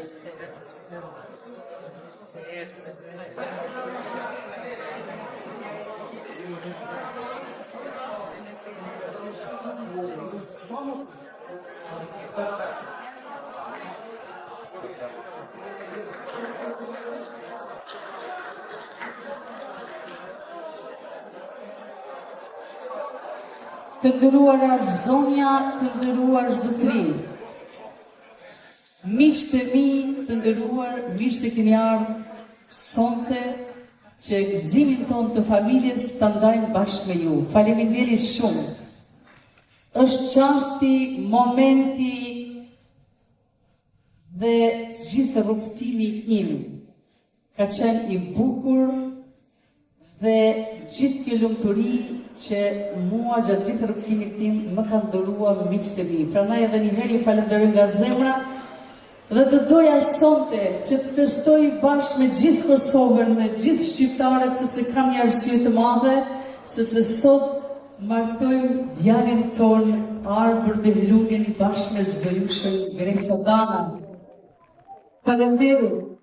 Të nderuara zonja, të nderuar zotëri, miqtë e mi të nderuar, mirë se keni ardhur sonte që gëzimin ton të familjes të ndajmë bashkë me ju. Faleminderit shumë. Është qasti, momenti dhe gjithë rrugtimi im ka qenë i bukur dhe gjithë kjo lumturi që mua gjatë gjithë rrugtimit tim më kanë dhuruar miqtë e mi. Prandaj edhe një herë ju falenderoj nga zemra dhe të doja sonte që të festoj bashkë me gjithë Kosovën, me gjithë shqiptarët, sepse kam një arsye të madhe, sepse sot martojmë djalin ton Arbër Behlugin bashkë me zojushën Gresa Dana. Faleminderit.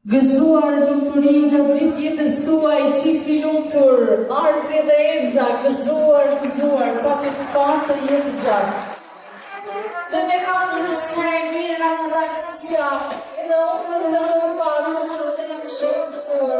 Gëzuar lumturi gjatë gjithë jetës tuaj, qifti lumtur, Arbri dhe Evza, gëzuar, pa që të parë të jetë gjatë. Dhe me ka nërësme e mirë nga më dalë nësja, edhe unë në parë nësë se në më shumë pësërë.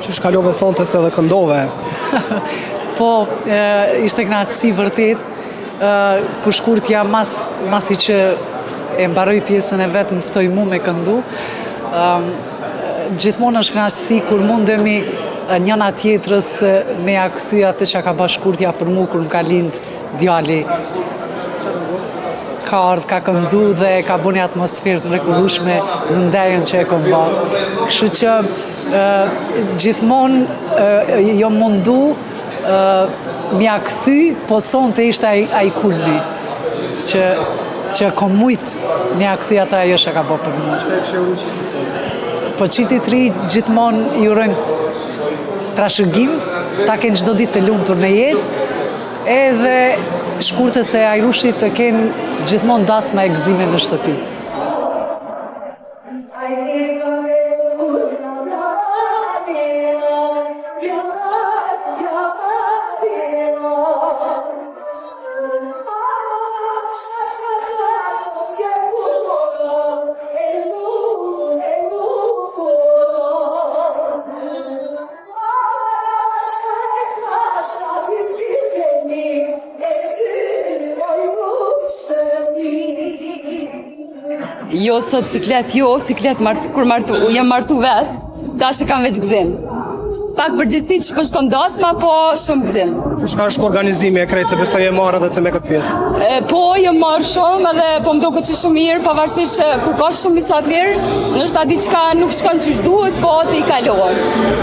Që shkalove sonte se dhe këndove. Po, ishte kënaqësi vërtet, kur shkurtja masi që e mbaroj pjesën e vetë më ftoi mu me këndu. Gjithmonë është kënaqësi kur mundemi njëna tjetrës me ja kthy atë që ka bërë shkurtja për mu kur më ka lind djali. Ka ardhë, ka këndu dhe ka bu një atmosferë të mrekullueshme në ndajën që e kom bërë. Kështu që gjithmonë jo mundu m'ja kthy, po sonte ishte ai kulmi që kom mujt m'ja kthy ata ajo që ka bërë për mua. Po qitit ri gjithmonë i urojmë trashëgim, ta kenë çdo ditë të lumtur në jetë, edhe shkurtës e ajrushit të kenë gjithmonë dasma e gëzime në shtëpi. Jo, sot siklet, kur jam martu vetë, tash e kam veç gëzim. Pak përgjithësi që po shkon dasma, po shumë gëzim. Çka është organizimi e krejtë, se besoj e marrë edhe të me këtë pjesë? Po, jam marrë shumë edhe po më duket që shumë mirë, pavarësisht kur ka shumë mysafir, ndoshta diçka nuk shkon ç'është duhet, po të i kalohen.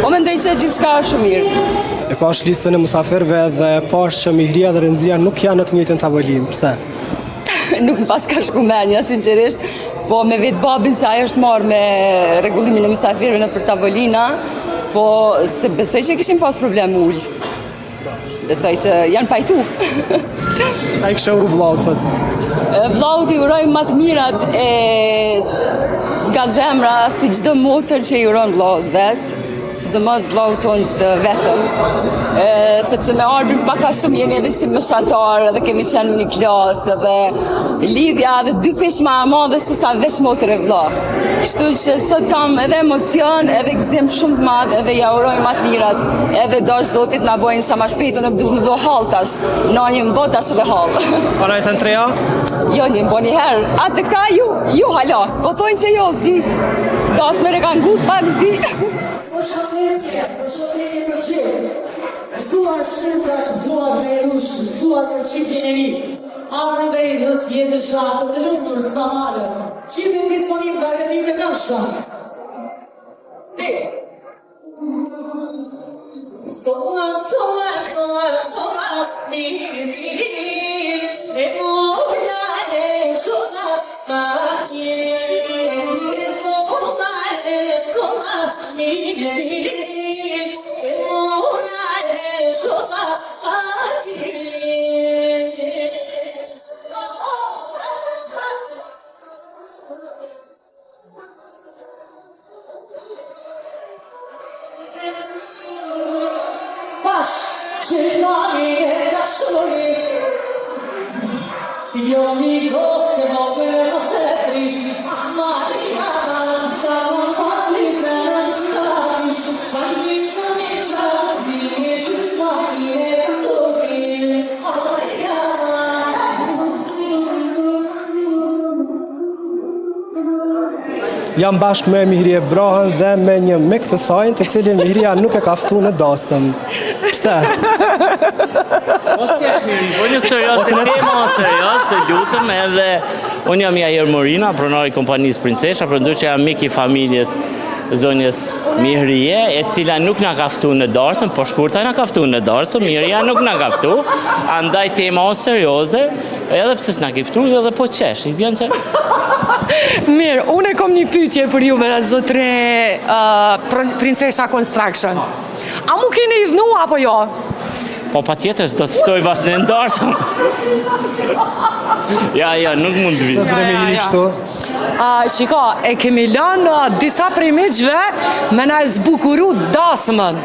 Po mendoj që gjithçka është shumë mirë. E pash listën e musafirëve dhe pash që Mihria dhe Remzia nuk janë në të njëjtën tavolinë. Pse? Nuk më pas ka shku menja, sinqerisht, po me vetë babin se ajo është marrë me rregullimin e mysafirëve në për tavolina, po se besoj që kishim pas problem ullë. Besoj që janë pajtu. Çka i kishe uru vllaut sot? Vllaut i uroj më të mirat nga zemra, si çdo motër që i uron vllaut vetë, sidomos vllaut tonë të vetëm. Sepse me Arbin paka shumë jemi edhe si meshatar, edhe kemi qenë në një klasë, edhe lidhja edhe dy fish ma e madhe se sa veç motër e vlla. Kështu që sot kam edhe emocion, edhe gëzim shumë të madh, edhe ja uroj më të mirat, edhe dash Zotit na bojnë sa më shpejt, unë duhet më do hall tash, na një mbot tash edhe hall. Ana e treja? Jo, një mbo një herë. Atë këta ju hala, po thojnë që jo, s'di. Das me rekan gut, pak s'di. Përshëndetje për gjithë. Gëzuar shkruka, gëzuar dhe rush, gëzuar për qiftin e mi. Arë dhe i dhës jetë shatë dhe lumëtur sa marë. Qiftin disponim dhe rëtim të nësha. Te. Sola, mi e mora e sola, Baş, şirkani raşonis, yoti gotse mogę nasetrisz, ach Maria, prawo pati zeran sztawisz, czarni, Jam bashkë me Mihrie Brahën dhe me një mik të saj, të cilin Mihria nuk e ka ftu në dasëm. Pse? Mos jesh Miri, po një serios të tema serios, të lutëm edhe unë jam Jair Morina, pronari i kompanisë Princesha, përndu që jam mik i familjes zonjës Mihrie, e cila nuk na ka ftu në darsëm, po shkurta na ka ftu në darsëm, Mihria nuk na ka ftu, andaj tema o serioze, edhe pse s'na ki ftu, edhe po qesh, i vjen që... Mirë, unë e kom një pyetje për juve, zotre Princesha Construction. A mu keni idhnu apo jo? Po pa tjetër, s'do të ftoj vas në ndarësëm. Ja, nuk mund të vinë. Mihri kështu? Shiko, e kemi lënë disa prej miqve me na zbukuru dasmën.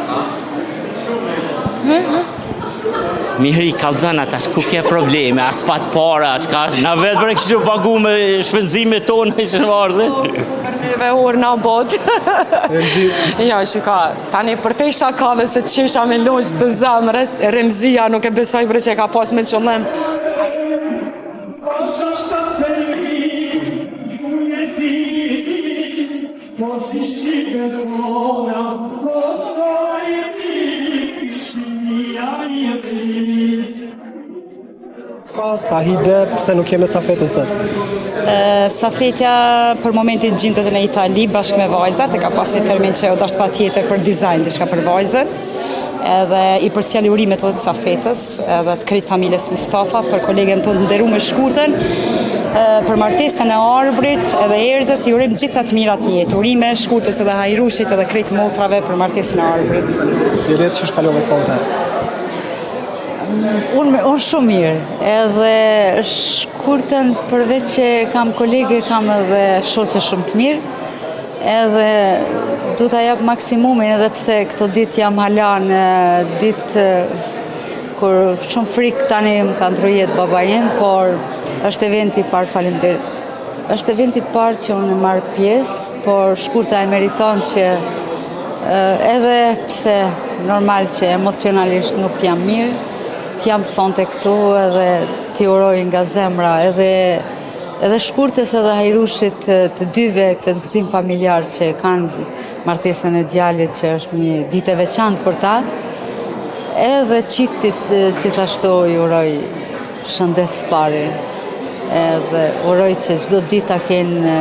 Mihri, kalëzën atash, ku ke probleme, as pat para, na vetë për e kështu pagu me shpenzime tonë që në ardhe. Neve orë në botë. Ja, shika, tani për te shakave se të qesha me loqë të zemrës, Remzia nuk e besoj për që e ka pas me qëllim. Sa hide, pse nuk jeme stafetën sot? Stafetja për momentin gjindet në Itali bashkë me vajzat, e ka pasur termin që u dash pa tjetër për dizajn, diçka për vajzën. Edhe i përcjell urimet të stafetës, edhe të krejt familjes Mustafa, për kolegen tonë të nderuar me shkurtën, për martesën e Arbrit edhe Erzës, i urojmë gjithë të mirat në jetë. Urime shkurtës edhe Hajrushit edhe krejt motrave për martesën e Arbrit. Jelet që shkalove sonte? Unë shumë mirë, edhe shkurtën përveç që kam kolege, kam edhe shoqe shumë të mirë, edhe du t'a jap maksimumin edhe pse këto ditë jam hala në ditë kur shumë frikë tani më ka ndrojet baba jem, por është eventi i parë, faleminderit. Është eventi i parë që unë marr pjesë, por shkurta e meriton që edhe pse normal që emocionalisht nuk jam mirë, t'jam sonte këtu edhe t'i uroj nga zemra, edhe edhe Shkurtës edhe Hajrushit, të dyve këtë gëzim familjar që kanë martesën e djalit që është një ditë e veçantë për ta, edhe qiftit gjithashtu i uroj shëndet s'pari, edhe uroj që çdo ditë ta kenë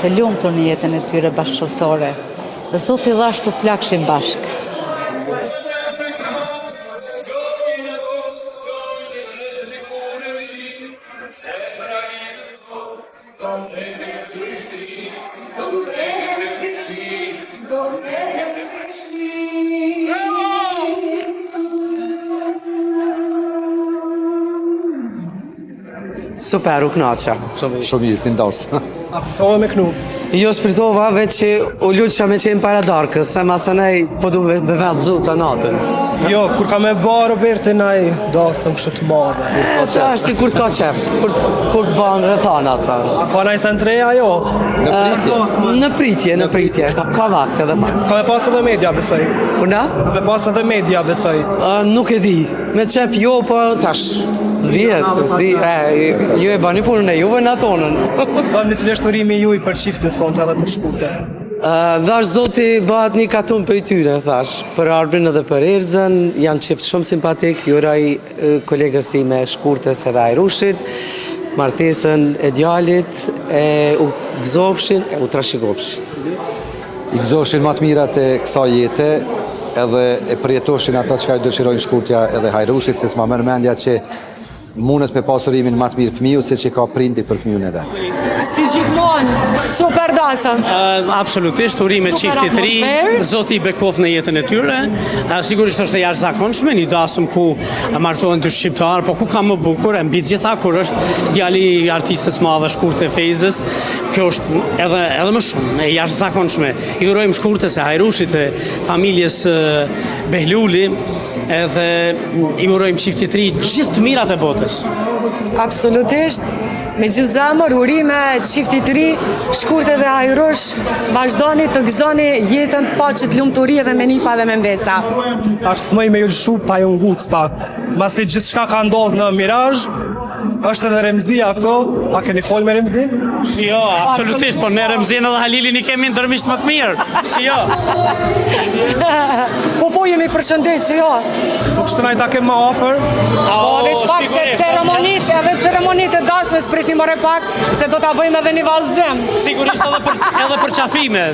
të lumtur në jetën e tyre bashkëshortore. Zoti dhash të plakshin bashkë. Super, u knaqa. Shumë mirë, si ndosë. A pëtove me knu? Jo spritova, veç që u luqa me qenë para darkës, se masanej po du me vellëzu të natën. Jo, kur ka me ba Roberti naj dasëm kështë të madhe. Që është i kur t'ka qef, kur t'banë rëthanat. A ka naj sentreja jo? Në pritje, ka vakt edhe ma. Ka me pas edhe media besoj? Kuna? Ka me pas edhe media besoj? Nuk e di, me qef jo, po tash. Ju e bani punën e juve në atonën. Në cilë është urimi juj për qiftin sonte edhe për Shkurte? Dhash Zoti bëhat një katun për i tyre, thash, për Arbrin edhe për Erzën, janë qift shumë simpatik, juraj kolegës si me Shkurtes edhe Hajrushit, martesën e djalit, u gëzofshin, u trashëgofshin. I gëzofshin më të mirat e kësaj jete, edhe e përjetoshin ata që ka i dëshirojnë Shkurtja edhe Hajrushit, se s'ma mërë mendja që mundet me pasurimin më të mirë fëmijut se që ka prindi për fëmijun e vetë. Si gjithmonë, super dasëm. Absolutisht, urime qiftit ri, Zoti i bekof në jetën e tyre. Sigurisht është e jashtëzakonshme, një dasëm ku martohen dy shqiptar, po ku ka më bukur, e mbi gjitha kur është djali artistës madhe Shkurte Fejzës, kjo është edhe më shumë, e jashtëzakonshme. I urojmë Shkurtes e Hajrushit e familjes Behluli, edhe i urojmë qiftit ri gjithë të mirat e botës. Absolutisht, me gjithë zemër, urime qiftit ri, Shkurte dhe Hajrush, vazhdoni të gëzoni jetën paqet, lumturi dhe me nipa dhe me mbesa. Ashtë smëj me ju lëshu pa ju nguc pak. Masi gjithë shka ka ndodhë në Miraj, është edhe Remzia këto, a keni fol me Remzi? Si jo, absolutisht, por ne Remzin edhe Halilin i kemi ndërmisht më të mirë. Si jo. Po jemi përshëndet që jo. Po kështë najta kemë më ofër? Po veç pak se ceremonit e dasmes prit një mëre pak, se do t'a bëjmë edhe një valzim. Sigurisht edhe për qafime.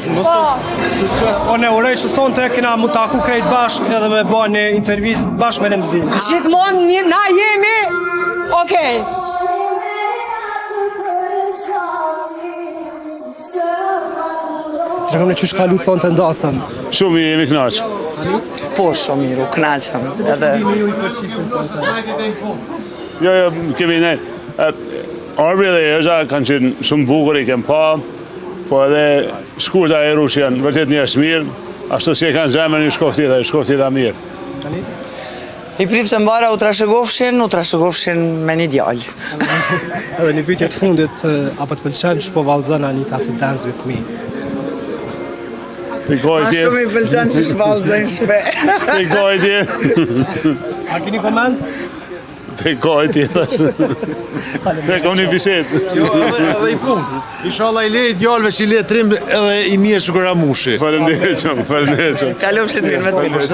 Po ne urej që sonë të kina mu taku krejt bashk edhe me ba një intervjist bashk me Remzin. Gjithmonë na jemi, okej. Tregom në qysh ka lutë sonë të ndasëm. Shumë mirë, jemi knaqë. Po shumë mirë, u knaqëm. Jo, kemi ne. Arbri dhe Erza kanë qenë shumë bukur, i kemë pa, po edhe Shkurta e Hajrushi janë vërtet njerëz mirë, ashtu si e kanë zemër një shkof tjeta mirë. I prifë të mbara u trashëgofshin me një djallë. Edhe një pyetje të fundit, apo të pëlqen shpo vallëzon Anita të Dance With Me? Ma shumë i pëlqen që shvallëzën shpe. Pikoj tje. A keni koment? Pikoj tje. Ne kom një bisedë. Jo, edhe i punë. Inshallah i le i djallëve që i le trim edhe i mirë shukura mushi. Faleminderit shumë. Kalofshit mirë me të mirë.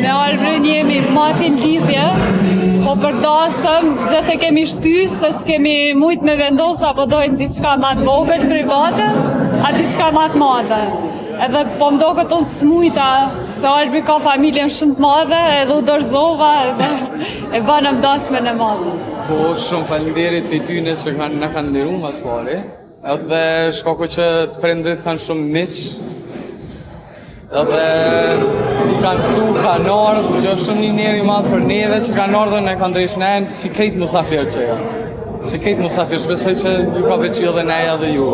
Me Arbrin jemi matin lidhje, po për dosëm, gjithë e kemi shty, se s'kemi mujt me vendos apo dojmë diçka ma të vogël private, a diçka ma të madhe. Edhe po më do këtë unë s'mujta, se Albi ka familjen shumë të madhe, edhe u dorëzova, edhe e banëm dasmen e madhe. Po, shumë faleminderit për tyne që na kanë liru mas pari, edhe shkaku që prindrit kanë shumë miq, edhe i kanë ftu, kanë ardhë, që është shumë një njeri madhë për neve që kanë ardhë ne kanë drejsh nejnë si krejt musafir që ja. Si krejt musafir, shpesoj që ju ka veqio dhe neja dhe ju.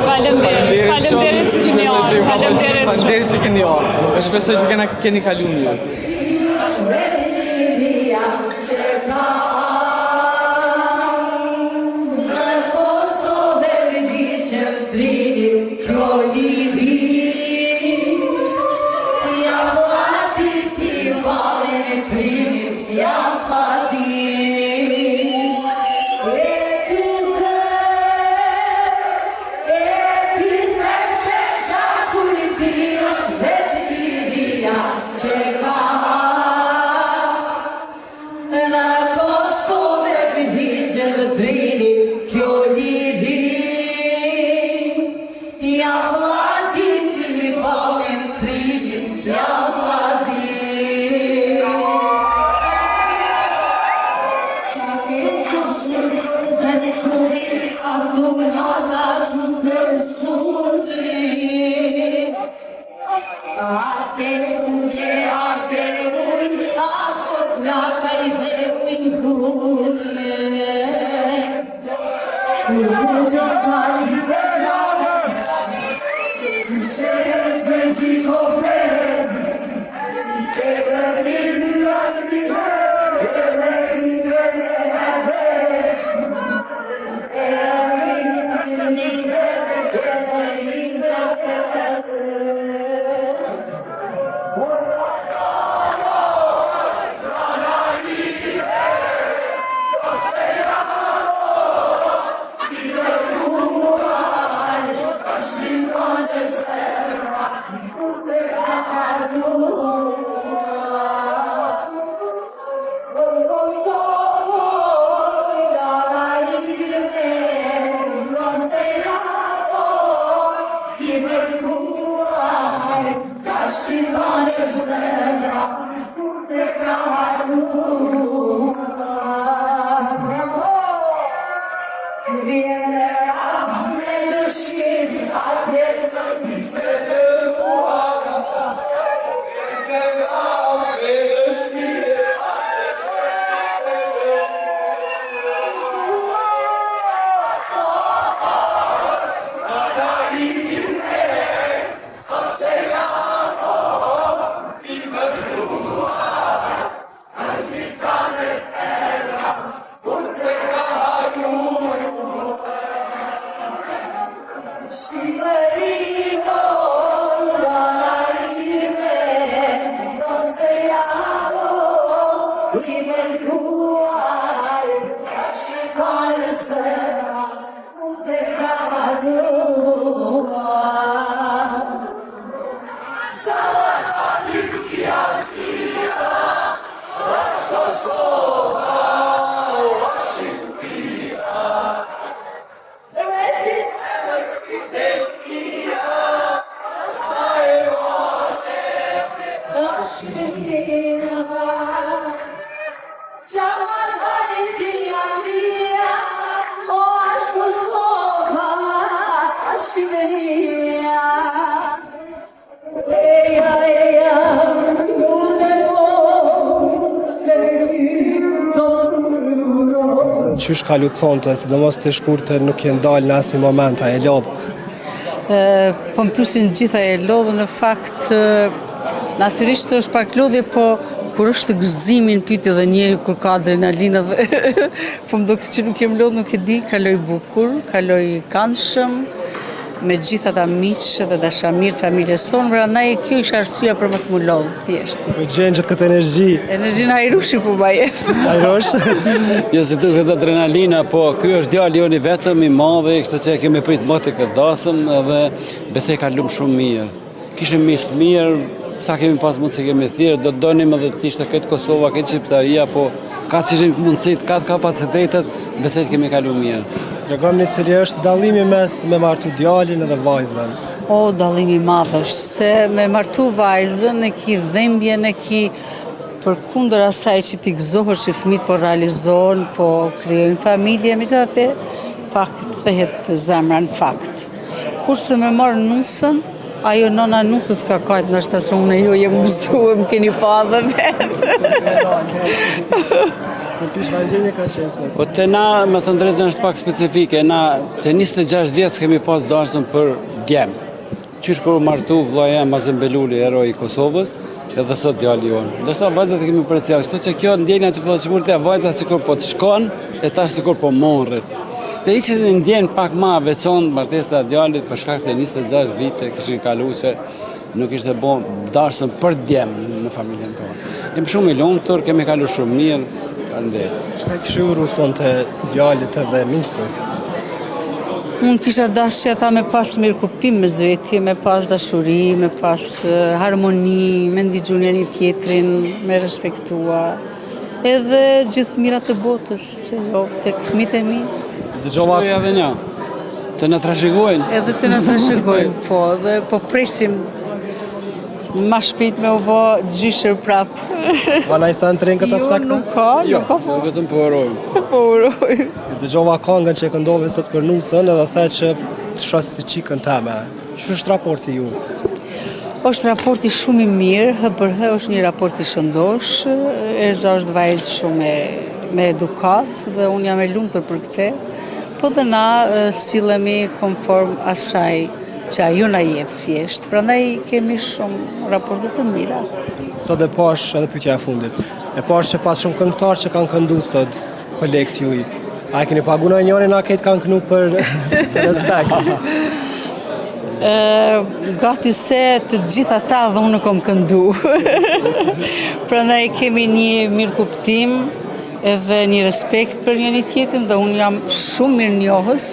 Faleminderit që keni ardhë, faleminderit që keni ardhë, e shpesoj që keni kalu një. Qysh ka luconte, sidomos të shkurtë nuk je ndalë në asnjë moment, a e lodh? Po më pyesin gjitha e lodh, në fakt natyrisht është pak lodhje, po kur është gëzimin pyeti edhe njeri kur ka adrenalinë dhe po më duket që nuk jem lodh, nuk e di, kaloj bukur, kaloj këndshëm, me gjitha ta miqë dhe dashamirë familjes tonë, prandaj kjo ishte arsyeja për mos mu lodh, thjesht. Po gjen gjithë këtë energji. Energjinë Hajrushi po ma jep. Hajrush? Jo se duket adrenalina, po ky është djali joni vetëm i madh, kështu që kemi prit më të këtë dasëm dhe besoj ka lumë shumë mirë. Kishim miq të mirë, sa kemi pas mundësi kemi thirrë, do donim edhe të ishte këtë Kosova, këtë Shqiptaria, po ka që ishim mundësit, ka të kapacitetet, besoj që kemi kalu mirë. Tregom një cili është dallimi mes me martu djalin edhe vajzën. O, dallimi madh është, se me martu vajzën e ki dhembjen e ki për kundër asaj që t'i gëzohësh që fëmijët po realizohen, po krijojnë familje, megjithatë pak thehet zemra në fakt. Kurse me marr nusën, ajo nona nusës ka kajtë nështë se unë e ju jem mësuar, më keni pa dhe Po të na, me thënë drejtën është pak specifike, na të 26 vjetë s'kemi pas dashën për djemë. Qysh kur u martu vllaja Mazem Beluli, heroi i Kosovës, edhe sot djali jonë. Ndërsa vajzat e kemi përcjellë, kështu që kjo ndjenja që po të shkurte vajzat sikur po të shkon, e tash sikur po morret. Se ishte një ndjenjë pak ma veçon martesa e djalit për shkak se 26 vite kishin kaluar që nuk ishte bon dashën për djem në familjen tonë. Jem shumë i lumtur, kemi kaluar shumë mirë, faleminderit. Çka këshillu sonte djalit edhe nusës? Unë kisha dashë ata me pas mirë kuptim me zvetje, me pas dashuri, me pas harmoni, me ndigju njëri tjetrin, me respektua. Edhe gjithë mirat e botës, se jo, tek fëmijët e mi. Dëgjova edhe një, të na trashëgojnë. Edhe të na trashëgojnë, po, dhe po presim ma shpejt me u bë gjyshër prap. Vala i sa në trenë këtë aspekt? Jo, nuk ka, nuk ka. Jo, vetëm po urojmë. Po urojmë. Dëgjova këngën që e këndove sot për nusën edhe the që të shos si qikën teme. Që është raporti ju? Është raporti shumë i mirë, hë është një raport i shëndosh, Erza është vajzë shumë me edukat dhe unë jam e lumtur për këtë, po dhe na sillemi konform asaj që ajo na jep thjesht. Prandaj kemi shumë raporte të mira. Sot e pash edhe pyetja e fundit. E pash që pas shumë këngëtarë që kanë këndu sot kolekt juj. A e keni pagu në njëri na këtë kanë kënu për respekt? Gati se të gjitha ta dhe unë kom këndu. Prandaj kemi një mirë kuptim edhe një respekt për njëri tjetrin dhe unë jam shumë mirë njohës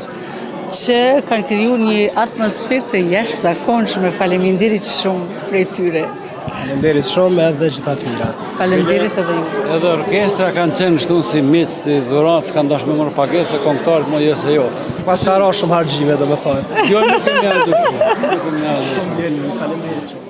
që kanë kriju një atmosferë të jashtëzakonshme. Faleminderit shumë prej tyre. Faleminderit shumë edhe gjithat mira. Faleminderit edhe ju. Edhe orkestra kanë qenë kështu si miq, si dhuratë, s'kan dashur me marrë pagesë, kombëtarët më jo se jo. Pas ka ra shumë harxhime, domethënë. Jo, nuk kemi ardhur shumë. Nuk kemi ardhur shumë. Faleminderit shumë.